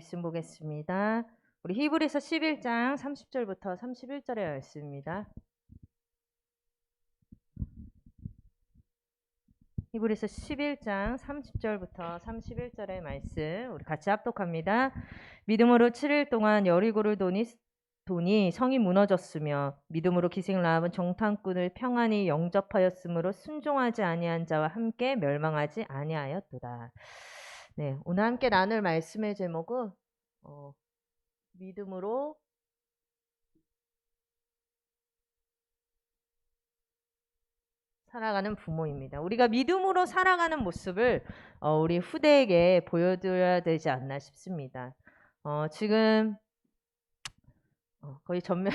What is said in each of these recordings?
말씀 보겠습니다. 우리 히브리서 11장 30절부터 31절의 말씀입니다. 히브리서 11장 30절부터 31절의 말씀 우리 같이 합독합니다. 믿음으로 7일 동안 여리고를 도니 성이 무너졌으며 믿음으로 기생 라합은 정탐꾼을 평안히 영접하였으므로 순종하지 아니한 자와 함께 멸망하지 아니하였도다. 네, 오늘 함께 나눌 말씀의 제목은 믿음으로 살아가는 부모입니다. 우리가 믿음으로 살아가는 모습을 우리 후대에게 보여드려야 되지 않나 싶습니다. 지금 거의 전면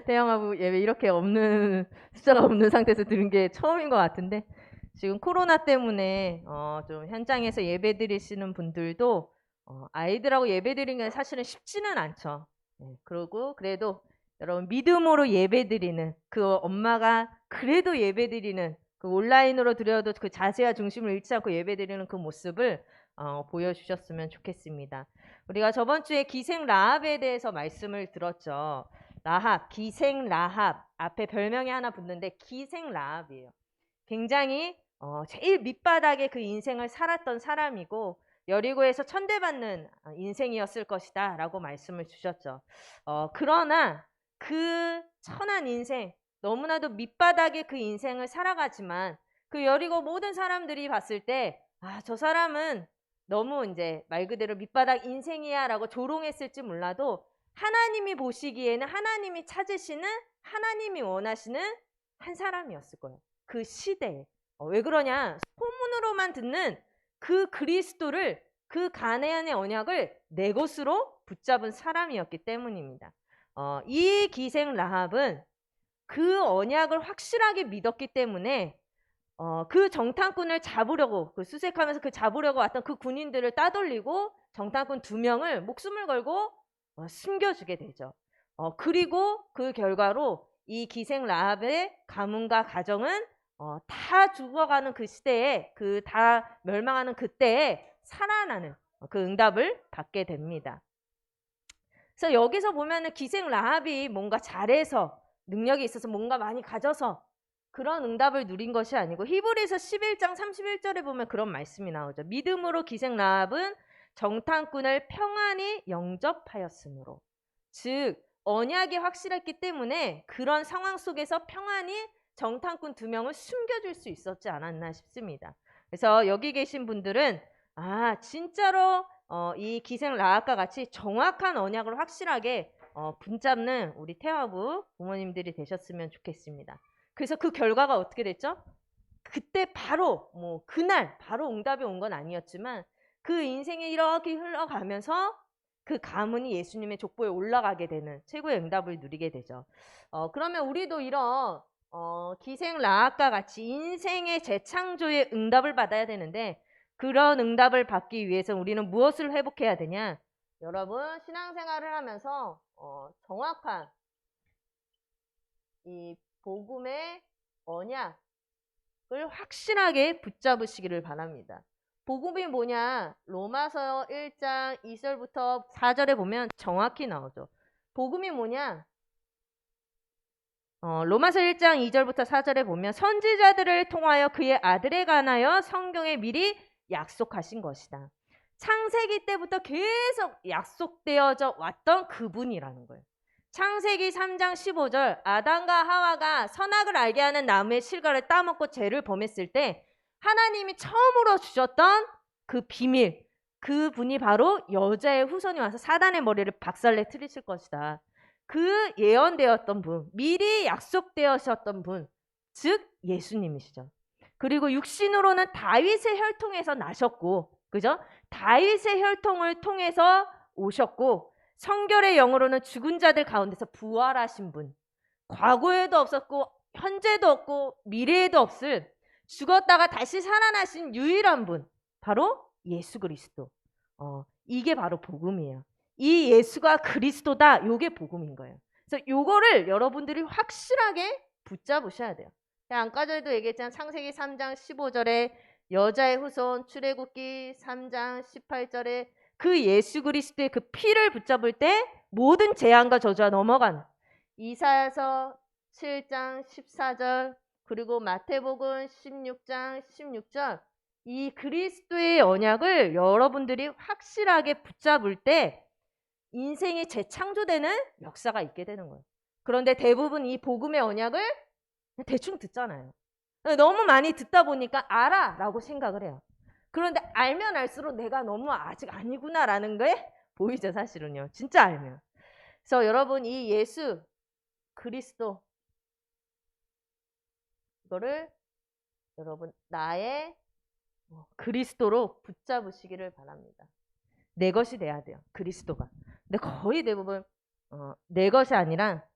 대형하고 예배 이렇게 없는 숫자가 없는 상태에서 들은 게 처음인 것 같은데, 지금 코로나 때문에 좀 현장에서 예배 드리시는 분들도 아이들하고 예배 드리는 게 사실은 쉽지는 않죠. 그러고 그래도 여러분 믿음으로 예배 드리는 그 엄마가 그래도 예배 드리는 그 온라인으로 드려도 그 자세와 중심을 잃지 않고 예배 드리는 그 모습을 보여주셨으면 좋겠습니다. 우리가 저번 주에 기생 라합에 대해서 말씀을 들었죠. 라합, 기생 라합 앞에 별명이 하나 붙는데 기생 라합이에요. 굉장히 제일 밑바닥에 그 인생을 살았던 사람이고 여리고에서 천대받는 인생이었을 것이다 라고 말씀을 주셨죠. 그러나 그 천한 인생, 너무나도 밑바닥에 그 인생을 살아가지만 그 여리고 모든 사람들이 봤을 때 저 사람은 너무 이제 말 그대로 밑바닥 인생이야 라고 조롱했을지 몰라도 하나님이 보시기에는 하나님이 찾으시는, 하나님이 원하시는 한 사람이었을 거예요. 그 시대에. 왜 그러냐? 소문으로만 듣는 그 그리스도를, 그 가나안의 언약을 내 것으로 붙잡은 사람이었기 때문입니다. 이 기생 라합은 그 언약을 확실하게 믿었기 때문에 그 정탐꾼을 잡으려고, 그 수색하면서 그 잡으려고 왔던 그 군인들을 따돌리고 정탐꾼 2명을 목숨을 걸고 숨겨주게 되죠. 그리고 그 결과로 이 기생 라합의 가문과 가정은 다 죽어가는 그 시대에, 그 다 멸망하는 그때에 살아나는 그 응답을 받게 됩니다. 그래서 여기서 보면은 기생 라합이 뭔가 잘해서, 능력이 있어서, 뭔가 많이 가져서 그런 응답을 누린 것이 아니고, 히브리서 11장 31절에 보면 그런 말씀이 나오죠. 믿음으로 기생 라합은 정탐꾼을 평안히 영접하였으므로. 즉 언약이 확실했기 때문에 그런 상황 속에서 평안히 정탐꾼 2명을 숨겨줄 수 있었지 않았나 싶습니다. 그래서 여기 계신 분들은 진짜로 이 기생 라합과 같이 정확한 언약을 확실하게 붙잡는 우리 태화부 부모님들이 되셨으면 좋겠습니다. 그래서 그 결과가 어떻게 됐죠? 그때 바로 그날 바로 응답이 온 건 아니었지만 그 인생이 이렇게 흘러가면서 그 가문이 예수님의 족보에 올라가게 되는 최고의 응답을 누리게 되죠. 그러면 우리도 이런 기생 라합과 같이 인생의 재창조의 응답을 받아야 되는데, 그런 응답을 받기 위해서 우리는 무엇을 회복해야 되냐? 여러분, 신앙생활을 하면서 정확한 이 복음의 언약을 확실하게 붙잡으시기를 바랍니다. 복음이 뭐냐? 로마서 1장 2절부터 4절에 보면 정확히 나오죠. 복음이 뭐냐? 로마서 1장 2절부터 4절에 보면 선지자들을 통하여 그의 아들에 관하여 성경에 미리 약속하신 것이다. 창세기 때부터 계속 약속되어져 왔던 그분이라는 거예요. 창세기 3장 15절, 아담과 하와가 선악을 알게 하는 나무의 실과를 따먹고 죄를 범했을 때 하나님이 처음으로 주셨던 그 비밀, 그분이 바로 여자의 후손이 와서 사단의 머리를 박살내 틀리실 것이다. 그 예언되었던 분, 미리 약속되었던 분, 즉 예수님이시죠. 그리고 육신으로는 다윗의 혈통에서 나셨고, 그죠? 다윗의 혈통을 통해서 오셨고, 성결의 영으로는 죽은 자들 가운데서 부활하신 분, 과거에도 없었고 현재도 없고 미래에도 없을, 죽었다가 다시 살아나신 유일한 분, 바로 예수 그리스도. 이게 바로 복음이에요. 이 예수가 그리스도다, 요게 복음인 거예요. 그래서 요거를 여러분들이 확실하게 붙잡으셔야 돼요. 아까 전에도 얘기했지만 창세기 3장 15절에 여자의 후손, 출애굽기 3장 18절에 그 예수 그리스도의 그 피를 붙잡을 때 모든 재앙과 저주가 넘어가는, 이사야서 7장 14절 그리고 마태복음 16장 16절, 이 그리스도의 언약을 여러분들이 확실하게 붙잡을 때 인생이 재창조되는 역사가 있게 되는 거예요. 그런데 대부분 이 복음의 언약을 대충 듣잖아요. 너무 많이 듣다 보니까 알아라고 생각을 해요. 그런데 알면 알수록 내가 너무 아직 아니구나라는 게 보이죠, 사실은요. 진짜 알면. 그래서 여러분, 이 예수 그리스도, 이거를 여러분 나의 그리스도로 붙잡으시기를 바랍니다. 내 것이 돼야 돼요, 그리스도가. 근데 거의 대부분 내 것이 아니라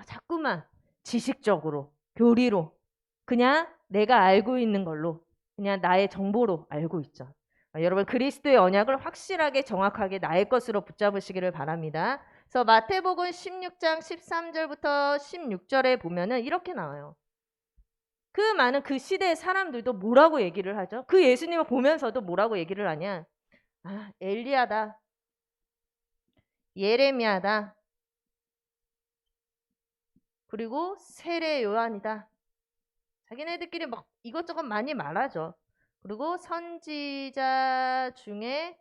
자꾸만 지식적으로, 교리로, 그냥 내가 알고 있는 걸로, 그냥 나의 정보로 알고 있죠. 여러분, 그리스도의 언약을 확실하게 정확하게 나의 것으로 붙잡으시기를 바랍니다. 그래서 마태복음 16장 13절부터 16절에 보면은 이렇게 나와요. 그 많은 그 시대의 사람들도 뭐라고 얘기를 하죠? 그 예수님을 보면서도 뭐라고 얘기를 하냐? 엘리야다, 예레미야다, 그리고 세례 요한이다. 자기네들끼리 막 이것저것 많이 말하죠. 그리고 선지자 중에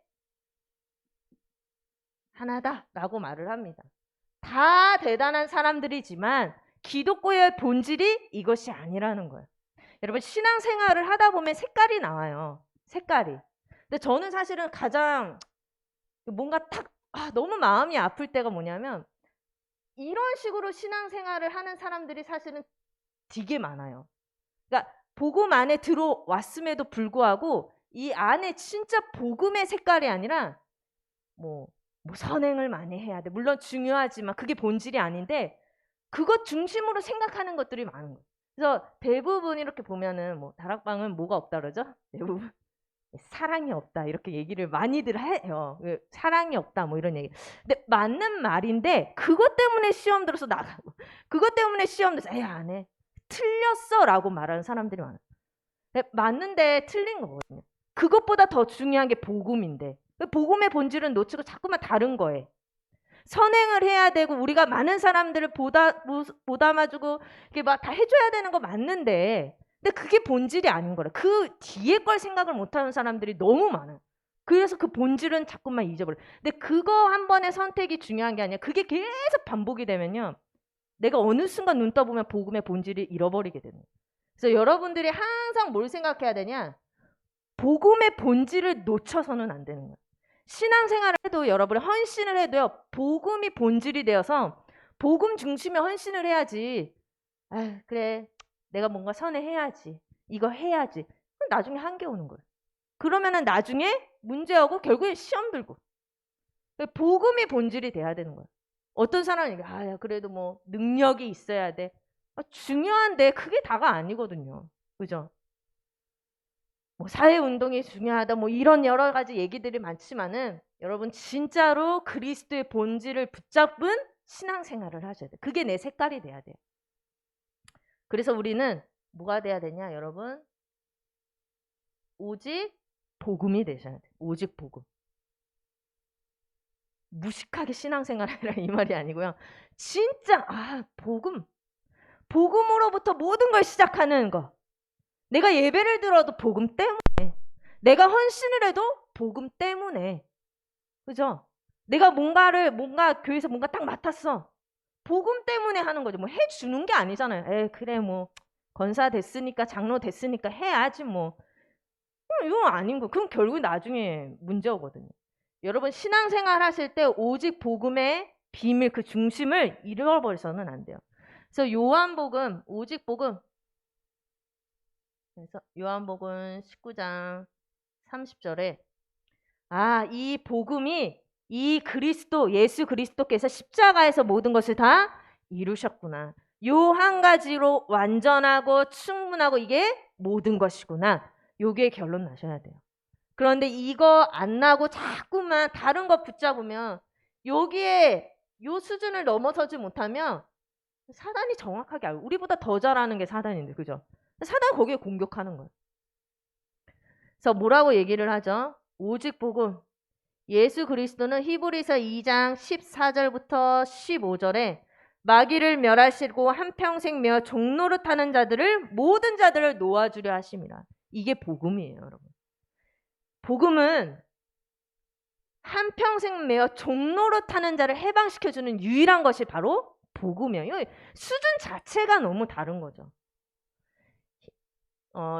하나다라고 말을 합니다. 다 대단한 사람들이지만 기독교의 본질이 이것이 아니라는 거예요. 여러분, 신앙생활을 하다 보면 색깔이 나와요. 색깔이. 근데 저는 사실은 가장 뭔가 탁 너무 마음이 아플 때가 뭐냐면, 이런 식으로 신앙생활을 하는 사람들이 사실은 되게 많아요. 그러니까 복음 안에 들어왔음에도 불구하고 이 안에 진짜 복음의 색깔이 아니라 뭐 선행을 많이 해야 돼. 물론 중요하지만 그게 본질이 아닌데 그것 중심으로 생각하는 것들이 많은 거예요. 그래서 대부분 이렇게 보면은 다락방은 뭐가 없다 그러죠? 대부분 사랑이 없다 이렇게 얘기를 많이들 해요. 사랑이 없다 이런 얘기. 근데 맞는 말인데 그것 때문에 시험 들어서 나가고, 그것 때문에 시험 들어서 안 해. 틀렸어라고 말하는 사람들이 많아요. 맞는데 틀린 거거든요. 그것보다 더 중요한 게 복음인데 복음의 본질은 놓치고 자꾸만 다른 거에 선행을 해야 되고, 우리가 많은 사람들을 보담아주고 이렇게 막 다 해줘야 되는 거 맞는데, 근데 그게 본질이 아닌 거라. 그 뒤에 걸 생각을 못하는 사람들이 너무 많아요. 그래서 그 본질은 자꾸만 잊어버려. 근데 그거 한 번의 선택이 중요한 게 아니라 그게 계속 반복이 되면요, 내가 어느 순간 눈 떠보면 복음의 본질을 잃어버리게 되는 거예요. 그래서 여러분들이 항상 뭘 생각해야 되냐? 복음의 본질을 놓쳐서는 안 되는 거예요. 신앙생활을 해도, 여러분이 헌신을 해도요, 복음이 본질이 되어서 복음 중심의 헌신을 해야지. 그래, 내가 뭔가 선회해야지, 이거 해야지. 그럼 나중에 한계 오는 거예요. 그러면은 나중에 문제하고 결국에 시험 들고. 복음이 본질이 돼야 되는 거예요. 어떤 사람은 그래도 능력이 있어야 돼. 중요한데 그게 다가 아니거든요. 그죠? 사회운동이 중요하다 이런 여러 가지 얘기들이 많지만은, 여러분 진짜로 그리스도의 본질을 붙잡은 신앙생활을 하셔야 돼요. 그게 내 색깔이 돼야 돼요. 그래서 우리는 뭐가 돼야 되냐, 여러분? 오직 복음이 되셔야 돼요. 오직 복음. 무식하게 신앙생활하라 이 말이 아니고요. 진짜 복음으로부터 모든 걸 시작하는 거. 내가 예배를 들어도 복음 때문에, 내가 헌신을 해도 복음 때문에, 그죠? 내가 뭔가 교회에서 뭔가 딱 맡았어. 복음 때문에 하는 거죠. 해주는 게 아니잖아요. 그래 권사 됐으니까, 장로 됐으니까 해야지 이건 아닌 거. 그럼 결국 나중에 문제 오거든요. 여러분, 신앙생활 하실 때 오직 복음의 비밀, 그 중심을 잃어버려서는 안 돼요. 그래서 요한복음, 오직 복음. 그래서 요한복음 19장 30절에 이 복음이 이 그리스도, 예수 그리스도께서 십자가에서 모든 것을 다 이루셨구나. 요 한 가지로 완전하고 충분하고 이게 모든 것이구나. 요게 결론 나셔야 돼요. 그런데 이거 안 나고 자꾸만 다른 거 붙잡으면, 여기에 요 수준을 넘어서지 못하면 사단이 정확하게 알고, 우리보다 더 잘하는 게 사단인데, 그죠? 사단이 거기에 공격하는 거예요. 그래서 뭐라고 얘기를 하죠? 오직 복음. 예수 그리스도는 히브리서 2장 14절부터 15절에 마귀를 멸하시고 한평생 메어 종노릇하는 자들을 모든 자들을 놓아주려 하심이라. 이게 복음이에요, 여러분. 복음은 한평생 메어 종노릇하는 자를 해방시켜주는 유일한 것이 바로 복음이에요. 수준 자체가 너무 다른 거죠.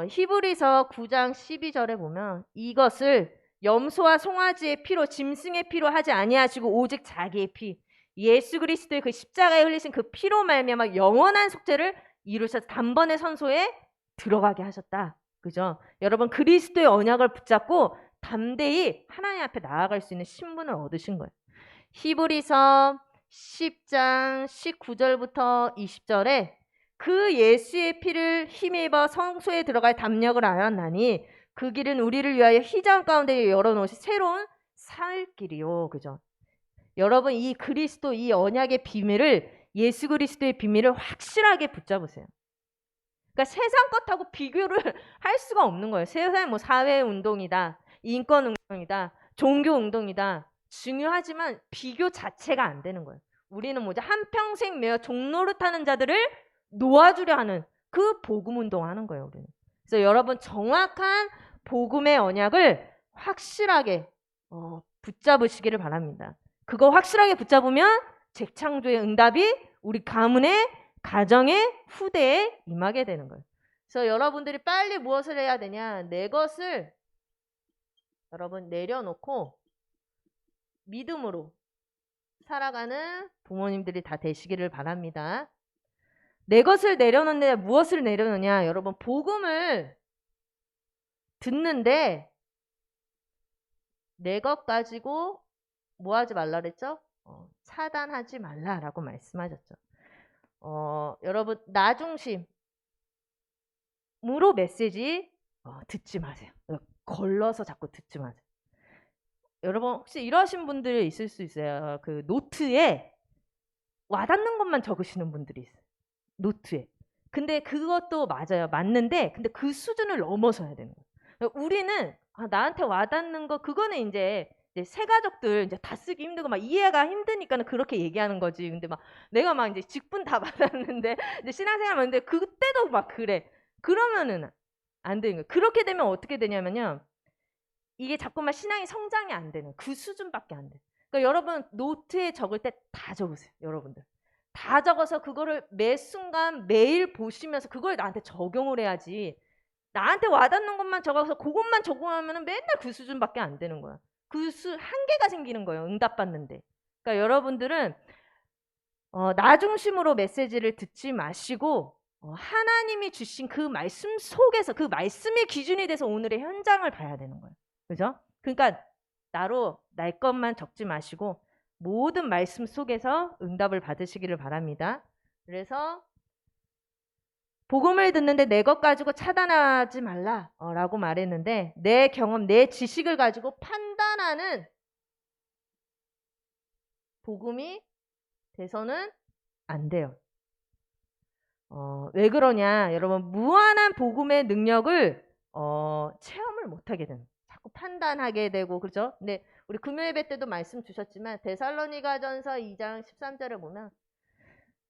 히브리서 9장 12절에 보면 이것을 염소와 송아지의 피로 짐승의 피로 하지 아니하시고 오직 자기의 피 예수 그리스도의 그 십자가에 흘리신 그 피로 말미암아 영원한 속죄를 이루셔서 단번에 선소에 들어가게 하셨다. 그죠? 여러분 그리스도의 언약을 붙잡고 담대히 하나님 앞에 나아갈 수 있는 신분을 얻으신 거예요. 히브리서 10장 19절부터 20절에 그 예수의 피를 힘입어 성소에 들어갈 담력을 알았나니 그 길은 우리를 위하여 휘장 가운데 열어놓으신 새로운 살 길이요. 그죠? 여러분 이 그리스도 이 언약의 비밀을 예수 그리스도의 비밀을 확실하게 붙잡으세요. 그러니까 세상 것하고 비교를 할 수가 없는 거예요. 세상 뭐 사회 운동이다, 인권 운동이다, 종교 운동이다. 중요하지만 비교 자체가 안 되는 거예요. 우리는 뭐죠? 한평생 메어 종노릇하는 자들을 놓아주려 하는 그 복음 운동하는 거예요. 우리는. 그래서 여러분 정확한 복음의 언약을 확실하게 붙잡으시기를 바랍니다. 그거 확실하게 붙잡으면 재창조의 응답이 우리 가문의 가정의 후대에 임하게 되는 거예요. 그래서 여러분들이 빨리 무엇을 해야 되냐? 내 것을 여러분 내려놓고 믿음으로 살아가는 부모님들이 다 되시기를 바랍니다. 내 것을 내려놓는데 무엇을 내려놓냐? 여러분 복음을 듣는데 내 것 가지고 뭐 하지 말라 그랬죠? 차단하지 말라라고 말씀하셨죠. 여러분 나 중심으로 메시지 듣지 마세요. 걸러서 자꾸 듣지 마세요. 여러분 혹시 이러신 분들이 있을 수 있어요. 그 노트에 와닿는 것만 적으시는 분들이 있어요. 노트에. 근데 그것도 맞아요. 맞는데 근데 그 수준을 넘어서야 되는 거예요. 우리는 나한테 와닿는 거 그거는 이제 새 가족들 이제 다 쓰기 힘들고 막 이해가 힘드니까는 그렇게 얘기하는 거지. 근데 막 내가 막 이제 직분 다 받았는데 이제 신앙생활 하는데 그때도 막 그래. 그러면은 안 되는 거예요. 그렇게 되면 어떻게 되냐면요. 이게 자꾸만 신앙이 성장이 안 되는 그 수준밖에 안 돼. 그러니까 여러분 노트에 적을 때 다 적으세요. 여러분들. 다 적어서 그거를 매 순간 매일 보시면서 그걸 나한테 적용을 해야지. 나한테 와닿는 것만 적어서 그것만 적용하면 맨날 그 수준밖에 안 되는 거야. 그 한계가 생기는 거예요. 응답받는데. 그러니까 여러분들은 나 중심으로 메시지를 듣지 마시고 하나님이 주신 그 말씀 속에서 그 말씀의 기준이 돼서 오늘의 현장을 봐야 되는 거예요. 그죠? 그러니까 나로 날 것만 적지 마시고 모든 말씀 속에서 응답을 받으시기를 바랍니다. 그래서 복음을 듣는데 내 것 가지고 차단하지 말라라고 말했는데 내 경험, 내 지식을 가지고 판단하는 복음이 돼서는 안 돼요. 왜 그러냐? 여러분 무한한 복음의 능력을 체험을 못하게 되는 자꾸 판단하게 되고 그렇죠? 근데 우리 금요예배 때도 말씀 주셨지만 데살로니가전서 2장 13절을 보면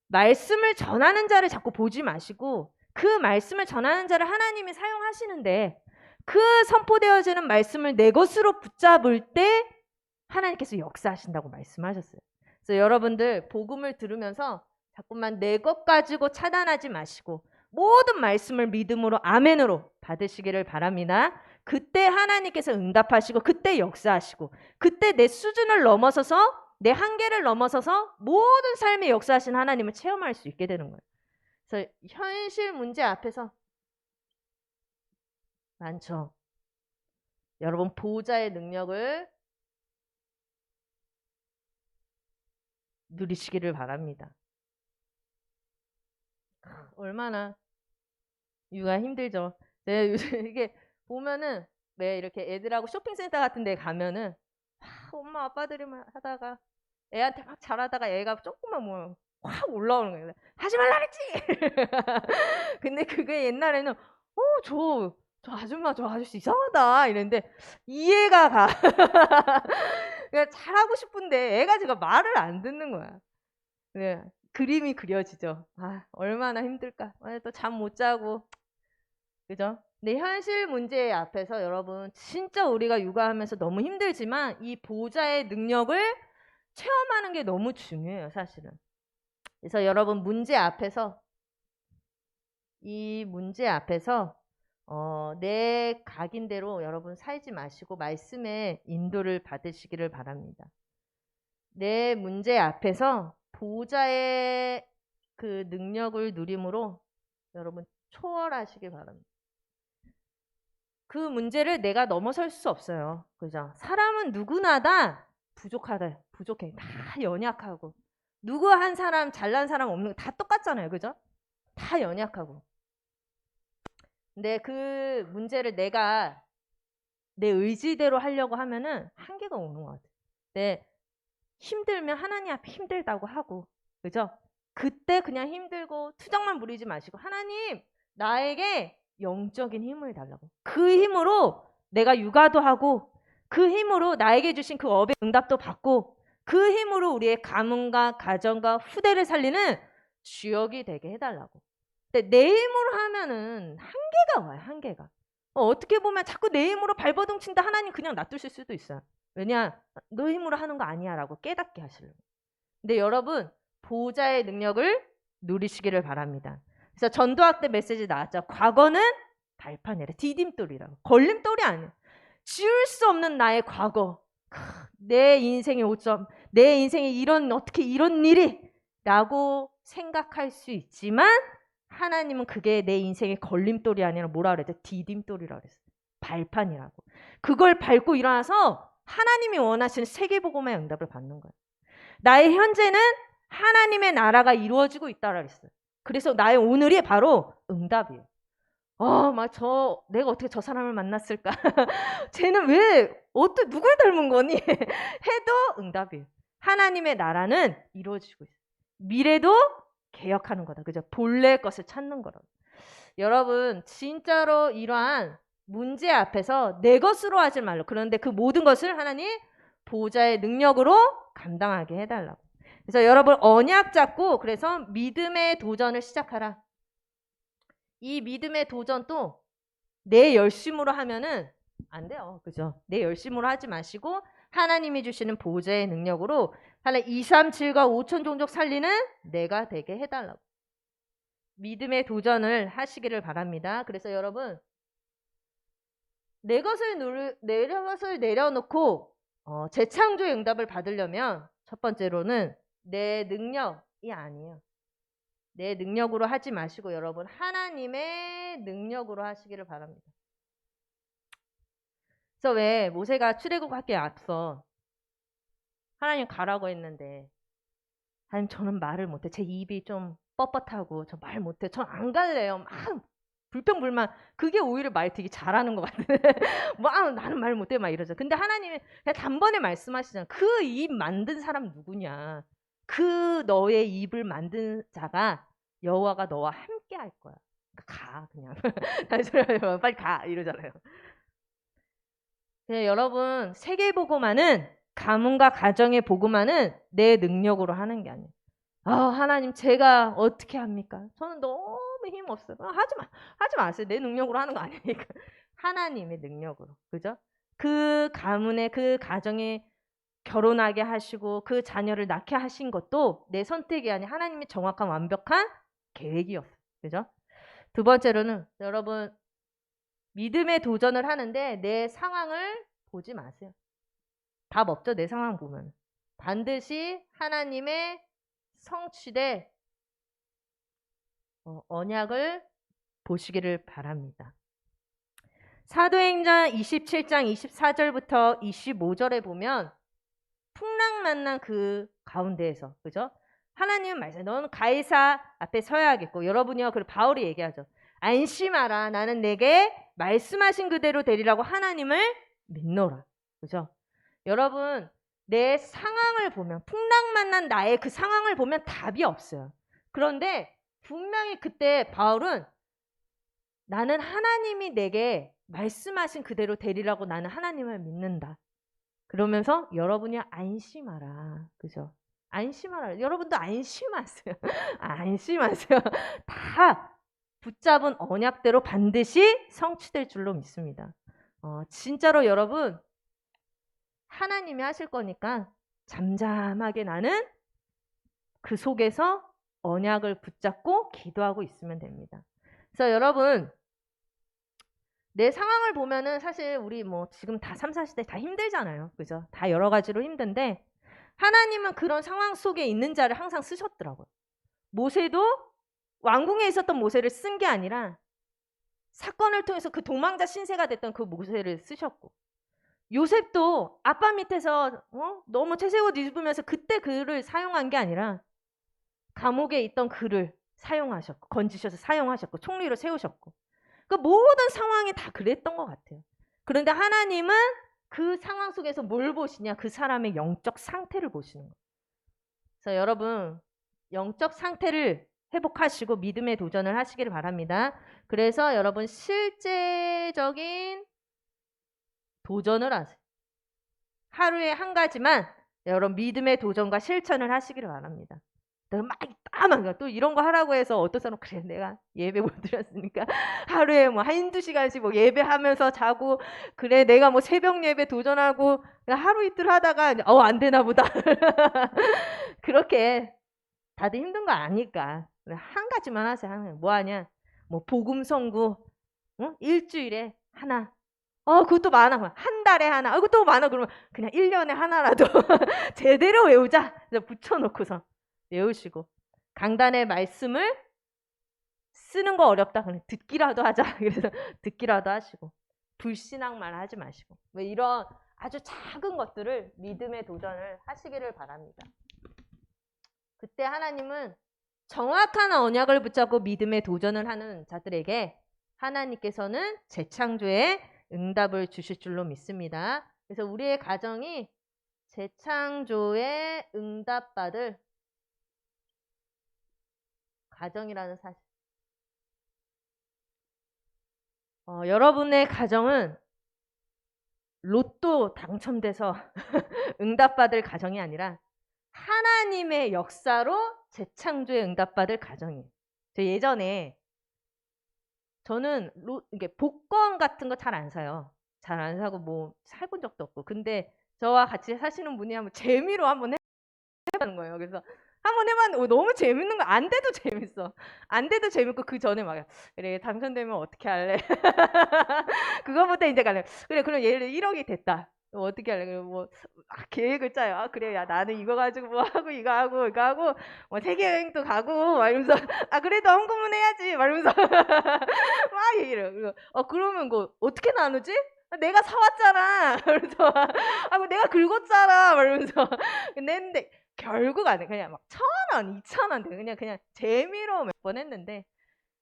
말씀을 전하는 자를 자꾸 보지 마시고 그 말씀을 전하는 자를 하나님이 사용하시는데 그 선포되어지는 말씀을 내 것으로 붙잡을 때 하나님께서 역사하신다고 말씀하셨어요. 그래서 여러분들 복음을 들으면서 자꾸만 내 것 가지고 차단하지 마시고 모든 말씀을 믿음으로 아멘으로 받으시기를 바랍니다. 그때 하나님께서 응답하시고 그때 역사하시고 그때 내 수준을 넘어서서 내 한계를 넘어서서 모든 삶의 역사하신 하나님을 체험할 수 있게 되는 거예요. 그래서 현실 문제 앞에서 많죠. 여러분 보호자의 능력을 누리시기를 바랍니다. 얼마나 육아 힘들죠. 네, 요즘 이게 보면은 왜 이렇게 애들하고 쇼핑센터 같은 데 가면은 엄마 아빠들이 막 하다가 애한테 막 잘하다가 애가 조금만 뭐 확 올라오는 거예요. 하지 말라 그랬지. 근데 그게 옛날에는 저 저 아저씨 이상하다 이랬는데 이해가 가. 그러니까 잘하고 싶은데 애가 지금 말을 안 듣는 거야. 네, 그림이 그려지죠. 아, 얼마나 힘들까. 또 잠 못 자고, 그죠? 근데 현실 문제 앞에서 여러분 진짜 우리가 육아하면서 너무 힘들지만 이 보좌의 능력을 체험하는 게 너무 중요해요, 사실은. 그래서 여러분 이 문제 앞에서 내 각인대로 여러분 살지 마시고 말씀의 인도를 받으시기를 바랍니다. 내 문제 앞에서 보좌의 그 능력을 누림으로 여러분 초월하시길 바랍니다. 그 문제를 내가 넘어설 수 없어요. 그죠? 사람은 누구나 다 부족해. 다 연약하고. 누구 한 사람, 잘난 사람 없는 거 다 똑같잖아요. 그죠? 다 연약하고. 근데 그 문제를 내가 내 의지대로 하려고 하면은 한계가 오는 것 같아요. 근데 힘들면 하나님 앞에 힘들다고 하고, 그죠? 그때 그냥 힘들고 투정만 부리지 마시고, 하나님, 나에게 영적인 힘을 달라고. 그 힘으로 내가 육아도 하고, 그 힘으로 나에게 주신 그 업의 응답도 받고, 그 힘으로 우리의 가문과 가정과 후대를 살리는 주역이 되게 해달라고. 근데 내 힘으로 하면은 한계가 와요, 한계가. 어떻게 보면 자꾸 내 힘으로 발버둥 친다 하나님 그냥 놔두실 수도 있어요. 왜냐? 너 힘으로 하는 거 아니야 라고 깨닫게 하시려고. 근데 여러분 보호자의 능력을 누리시기를 바랍니다. 그래서 전도학 때 메시지 나왔죠. 과거는 발판이라 디딤돌이라고. 걸림돌이 아니에요. 지울 수 없는 나의 과거. 내 인생의 오점. 내 인생에 어떻게 이런 일이 라고 생각할 수 있지만 하나님은 그게 내 인생의 걸림돌이 아니라 뭐라 그랬죠? 디딤돌이라고 그랬어요. 발판이라고. 그걸 밟고 일어나서 하나님이 원하시는 세계복음의 응답을 받는 거예요. 나의 현재는 하나님의 나라가 이루어지고 있다고 그랬어요. 그래서 나의 오늘이 바로 응답이에요. 내가 어떻게 저 사람을 만났을까? 쟤는 누굴 닮은 거니? 해도 응답이에요. 하나님의 나라는 이루어지고 있어요. 미래도 개혁하는 거다. 그죠? 본래의 것을 찾는 거라고. 여러분, 진짜로 이러한 문제 앞에서 내 것으로 하지 말고, 그런데 그 모든 것을 하나님 보호자의 능력으로 감당하게 해달라고. 그래서 여러분 언약 잡고 그래서 믿음의 도전을 시작하라. 이 믿음의 도전도 내 열심으로 하면은 안 돼요. 그죠? 내 열심으로 하지 마시고 하나님이 주시는 보호자의 능력으로 하나 2, 3, 7과 5천 종족 살리는 내가 되게 해달라고. 믿음의 도전을 하시기를 바랍니다. 그래서 여러분 내 것을 내려놓고 재창조의 응답을 받으려면 첫 번째로는 내 능력이 아니에요. 내 능력으로 하지 마시고 여러분 하나님의 능력으로 하시기를 바랍니다. 그래서 왜 모세가 출애굽하기에 앞서 하나님 가라고 했는데 하나님 저는 말을 못해. 제 입이 좀 뻣뻣하고 저 말 못해. 전 안 갈래요. 막 불평불만. 그게 오히려 말 되게 잘하는 것 같은데 나는 말 못해 막 이러죠. 근데 하나님이 그냥 단번에 말씀하시잖아요. 그 입 만든 사람 누구냐. 그 너의 입을 만든 자가 여호와가 너와 함께 할 거야. 가 그냥. 빨리 가 이러잖아요. 여러분 세계보고만은 가문과 가정의 보고만은 내 능력으로 하는 게 아니에요. 하나님 제가 어떻게 합니까? 저는 너무 힘없어요. 하지 마세요. 내 능력으로 하는 거 아니니까. 하나님의 능력으로. 그죠? 그 가문에 그 가정에 결혼하게 하시고 그 자녀를 낳게 하신 것도 내 선택이 아니라 하나님의 정확한 완벽한 계획이었어요. 그죠? 두 번째로는 여러분 믿음의 도전을 하는데 내 상황을 보지 마세요. 답 없죠? 내 상황 보면. 반드시 하나님의 성취된 언약을 보시기를 바랍니다. 사도행전 27장 24절부터 25절에 보면 풍랑만난 그 가운데에서 그죠? 하나님은 말씀 너는 가이사 앞에 서야겠고 여러분이요 그리고 바울이 얘기하죠. 안심하라 나는 내게 말씀하신 그대로 되리라고 하나님을 믿노라. 그죠? 여러분 내 상황을 보면 풍랑만난 나의 그 상황을 보면 답이 없어요. 그런데 분명히 그때 바울은 나는 하나님이 내게 말씀하신 그대로 되리라고 나는 하나님을 믿는다. 그러면서 여러분이 안심하라. 그죠? 안심하라. 여러분도 안심하세요. 안심하세요. 다 붙잡은 언약대로 반드시 성취될 줄로 믿습니다. 진짜로 여러분 하나님이 하실 거니까 잠잠하게 나는 그 속에서 언약을 붙잡고 기도하고 있으면 됩니다. 그래서 여러분 내 상황을 보면은 사실 우리 뭐 지금 다 3, 40대 다 힘들잖아요. 그죠? 다 여러 가지로 힘든데 하나님은 그런 상황 속에 있는 자를 항상 쓰셨더라고요. 모세도 왕궁에 있었던 모세를 쓴 게 아니라 사건을 통해서 그 도망자 신세가 됐던 그 모세를 쓰셨고, 요셉도 아빠 밑에서 너무 채색옷 입으면서 그때 그를 사용한 게 아니라 감옥에 있던 그를 사용하셨고, 건지셔서 사용하셨고, 총리로 세우셨고, 그 모든 상황이 다 그랬던 것 같아요. 그런데 하나님은 그 상황 속에서 뭘 보시냐? 그 사람의 영적 상태를 보시는 거예요. 그래서 여러분 영적 상태를 회복하시고 믿음의 도전을 하시기를 바랍니다. 그래서 여러분 실제적인 도전을 하세요. 하루에 한 가지만 여러분 믿음의 도전과 실천을 하시기를 바랍니다. 또 이런 거 하라고 해서 어떤 사람은 그래 내가 예배 못 드렸으니까 하루에 뭐 한두 시간씩 뭐 예배하면서 자고 그래 내가 뭐 새벽 예배 도전하고 하루 이틀 하다가 안 되나 보다 그렇게 다들 힘든 거 아니까 한 가지만 하세요. 뭐 하냐? 뭐 복음 선구 일주일에 하나. 그것도 많아. 한 달에 하나. 그것도 많아. 그러면 그냥 1년에 하나라도 제대로 외우자. 붙여놓고서 외우시고 강단의 말씀을 쓰는 거 어렵다. 그냥 듣기라도 하자. 그래서 듣기라도 하시고 불신앙만 하지 마시고 뭐 이런 아주 작은 것들을 믿음의 도전을 하시기를 바랍니다. 그때 하나님은 정확한 언약을 붙잡고 믿음의 도전을 하는 자들에게 하나님께서는 재창조의 응답을 주실 줄로 믿습니다. 그래서 우리의 가정이 재창조의 응답받을 가정이라는 사실. 여러분의 가정은 로또 당첨돼서 응답받을 가정이 아니라 하나님의 역사로 재창조에 응답받을 가정이에요. 예전에 저는 이게 복권 같은 거 잘 안 사요. 잘 안 사고 뭐 사본 적도 없고. 근데 저와 같이 사시는 분이 한번 재미로 한번 해보는 거예요. 그래서 한번 해봤는데 너무 재밌는 거. 안 돼도 재밌어. 안 돼도 재밌고 그 전에 막 그래 당첨되면 어떻게 할래? 그거부터 이제 갈래. 그래 그럼 예를 1억이 됐다. 어떻게 할래? 뭐 계획을 짜요. 그래 야 나는 이거 가지고 뭐 하고 이거 하고 뭐 세계 여행도 가고 막 이러면서 그래도 헌금은 해야지 막 이러면서 막 얘기를. 그리고 그러면 뭐 어떻게 나누지? 내가 사왔잖아. 그래서 뭐 내가 긁었잖아. 막 이러면서 근데 결국 안 해. 그냥 막 1,000원, 2,000원 그냥 재미로 몇 번 했는데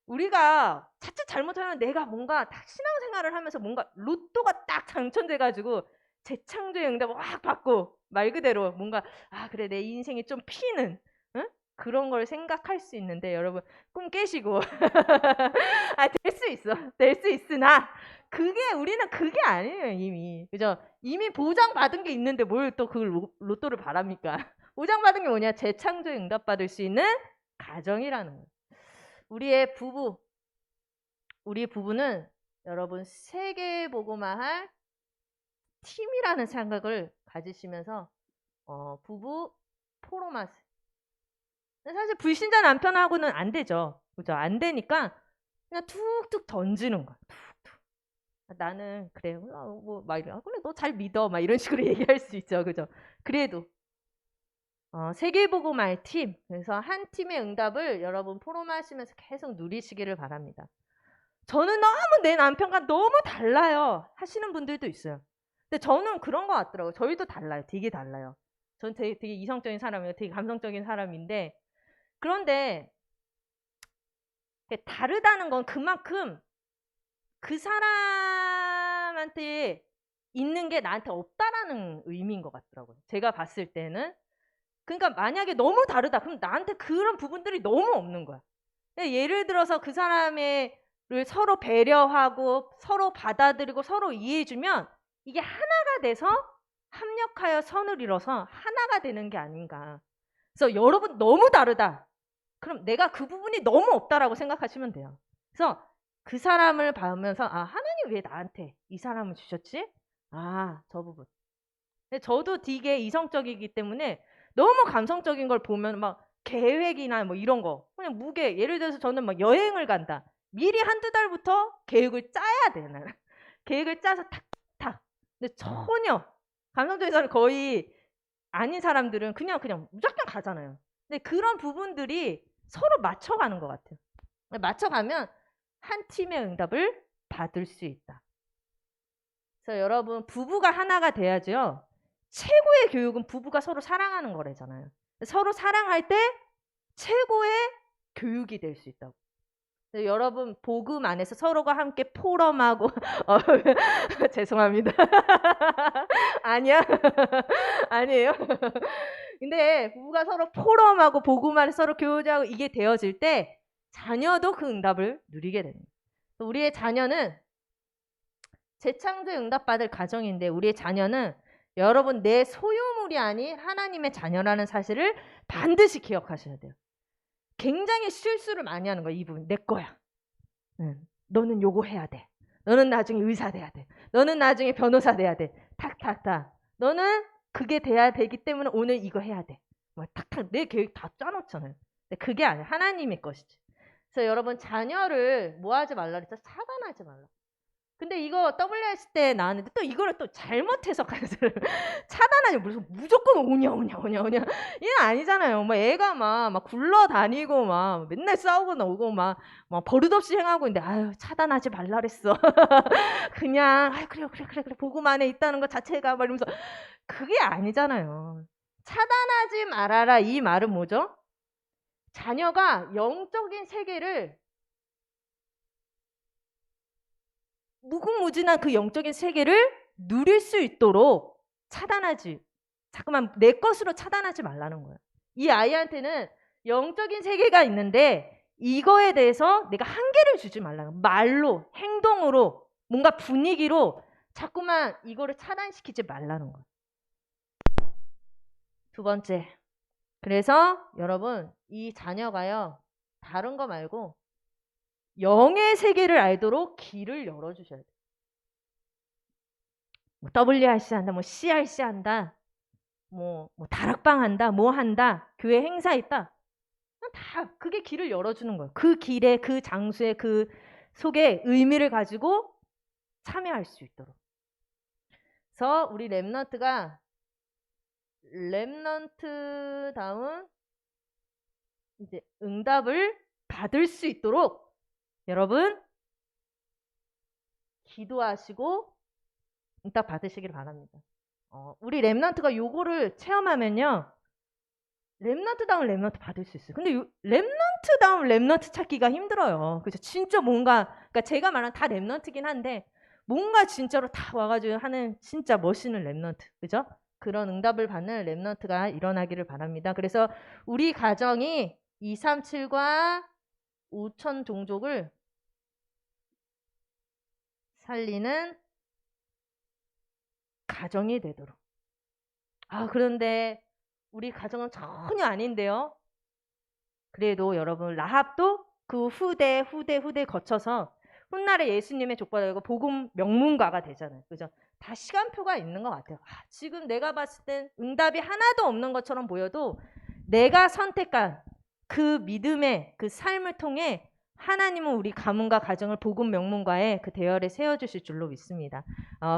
우리가 자칫 잘못하면 내가 뭔가 딱 신앙생활을 하면서 뭔가 로또가 딱 당첨돼가지고 재창조의 응답을 확 받고 말 그대로 뭔가 그래 내 인생이 좀 피는 그런 걸 생각할 수 있는데 여러분 꿈 깨시고 될 수 있어. 될 수 있으나 우리는 그게 아니에요. 이미 그죠? 이미 보장받은 게 있는데 뭘 또 그 로또를 바랍니까? 보장받은 게 뭐냐? 재창조에 응답받을 수 있는 가정이라는 거예요. 우리 부부는 여러분 세계보고마할 팀이라는 생각을 가지시면서 부부 포로마스. 사실 불신자 남편하고는 안 되죠. 그죠? 안 되니까 그냥 툭툭 던지는 거야. 툭툭. 나는 그래 막 이래. 그래 너 잘 믿어. 막 이런 식으로 얘기할 수 있죠. 그죠? 그래도 세계보고말 팀. 그래서 한 팀의 응답을 여러분 포럼하시면서 계속 누리시기를 바랍니다. 저는 너무 내 남편과 너무 달라요. 하시는 분들도 있어요. 근데 저는 그런 것 같더라고요. 저희도 달라요. 되게 달라요. 전 되게 이성적인 사람이에요. 되게 감성적인 사람인데 그런데 다르다는 건 그만큼 그 사람한테 있는 게 나한테 없다라는 의미인 것 같더라고요. 제가 봤을 때는. 그러니까 만약에 너무 다르다. 그럼 나한테 그런 부분들이 너무 없는 거야. 예를 들어서 그 사람의 서로 배려하고 서로 받아들이고 서로 이해해주면 이게 하나가 돼서 합력하여 선을 이뤄서 하나가 되는 게 아닌가. 그래서 여러분 너무 다르다. 그럼 내가 그 부분이 너무 없다라고 생각하시면 돼요. 그래서 그 사람을 보면서 아, 하나님 왜 나한테 이 사람을 주셨지? 아, 저 부분. 근데 저도 되게 이성적이기 때문에 너무 감성적인 걸 보면 막 계획이나 뭐 이런 거 그냥 무게, 예를 들어서 저는 막 여행을 간다. 미리 한두 달부터 계획을 짜야 돼, 나는. 계획을 짜서 탁탁. 근데 전혀 감성적인 사람 거의 아닌 사람들은 그냥 무조건 가잖아요. 근데 그런 부분들이 서로 맞춰가는 것 같아요. 맞춰가면 한 팀의 응답을 받을 수 있다. 그래서 여러분 부부가 하나가 돼야죠. 최고의 교육은 부부가 서로 사랑하는 거래잖아요. 서로 사랑할 때 최고의 교육이 될 수 있다고. 여러분 복음 안에서 서로가 함께 포럼하고 죄송합니다. 아니야? 아니에요? 근데 부부가 서로 포럼하고 복음 안에서 서로 교제하고 이게 되어질 때 자녀도 그 응답을 누리게 됩니다. 우리의 자녀는 재창조에 응답받을 가정인데 우리의 자녀는 여러분 내 소유물이 아닌 하나님의 자녀라는 사실을 반드시 기억하셔야 돼요. 굉장히 실수를 많이 하는 거야. 이 부분 내 거야. 너는 요거 해야 돼. 너는 나중에 의사 돼야 돼. 너는 나중에 변호사 돼야 돼. 탁탁탁. 너는 그게 돼야 되기 때문에 오늘 이거 해야 돼. 뭐 탁탁 내 계획 다 짜놓잖아요. 근데 그게 아니야. 하나님의 것이지. 그래서 여러분 자녀를 뭐 하지 말라 그랬죠? 차단하지 말라. 근데 이거 WS 때 나왔는데 또 이거를 또 잘못 해석하는 사람 차단하니 무조건 오냐 이건 아니잖아요. 막 애가 막 굴러다니고 막 맨날 싸우고 나오고 막 버릇없이 행하고 있는데 아유 차단하지 말라 그랬어. 그냥 아유 그래 복음안에 있다는 것 자체가 막 이러면서 그게 아니잖아요. 차단하지 말아라 이 말은 뭐죠? 자녀가 영적인 세계를 무궁무진한 그 영적인 세계를 누릴 수 있도록 차단하지. 자꾸만 내 것으로 차단하지 말라는 거예요. 이 아이한테는 영적인 세계가 있는데 이거에 대해서 내가 한계를 주지 말라는 거예요. 말로, 행동으로, 뭔가 분위기로 자꾸만 이거를 차단시키지 말라는 거예요. 두 번째. 그래서 여러분 이 자녀가요. 다른 거 말고 영의 세계를 알도록 길을 열어주셔야 돼요. 뭐 WRC 한다, 뭐 CRC 한다, 뭐 다락방 한다, 뭐 한다, 교회 행사 있다. 다 그게 길을 열어주는 거예요. 그 길에, 그 장소에, 그 속에 의미를 가지고 참여할 수 있도록. 그래서 우리 랩넌트가 랩넌트다운 이제 응답을 받을 수 있도록 여러분 기도하시고 응답 받으시길 바랍니다. 우리 랩넌트가 요거를 체험하면요. 랩넌트다운 랩넌트 받을 수 있어요. 근데 랩넌트다운 랩넌트 찾기가 힘들어요. 그죠? 진짜 뭔가, 그러니까 제가 말한 다 랩넌트긴 한데, 뭔가 진짜로 다 와가지고 하는 진짜 멋있는 랩넌트. 그죠? 그런 응답을 받는 랩넌트가 일어나기를 바랍니다. 그래서 우리 가정이 237과 5천 종족을 살리는 가정이 되도록. 그런데 우리 가정은 전혀 아닌데요. 그래도 여러분 라합도 그 후대 거쳐서 훗날에 예수님의 족보가 되고 복음 명문가가 되잖아요. 그죠? 다 시간표가 있는 것 같아요. 지금 내가 봤을 땐 응답이 하나도 없는 것처럼 보여도 내가 선택한 그 믿음의 그 삶을 통해 하나님은 우리 가문과 가정을 복음 명문가의 그 대열에 세워주실 줄로 믿습니다.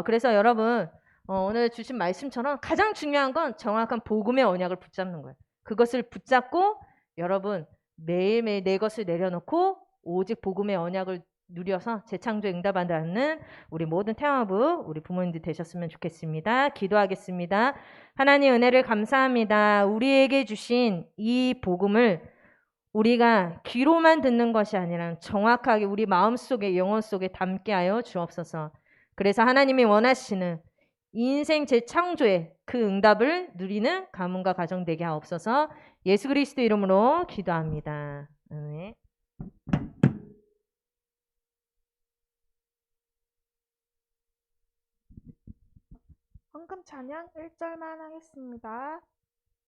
그래서 여러분 오늘 주신 말씀처럼 가장 중요한 건 정확한 복음의 언약을 붙잡는 거예요. 그것을 붙잡고 여러분 매일매일 내 것을 내려놓고 오직 복음의 언약을 누려서 재창조에 응답한다는 우리 모든 태화부 우리 부모님들 되셨으면 좋겠습니다. 기도하겠습니다. 하나님 은혜를 감사합니다. 우리에게 주신 이 복음을 우리가 귀로만 듣는 것이 아니라 정확하게 우리 마음속에 영혼 속에 담게 하여 주옵소서. 그래서 하나님이 원하시는 인생 재창조의 그 응답을 누리는 가문과 가정 되게 하옵소서. 예수 그리스도 이름으로 기도합니다. 아멘. 황금 찬양 1절만 하겠습니다.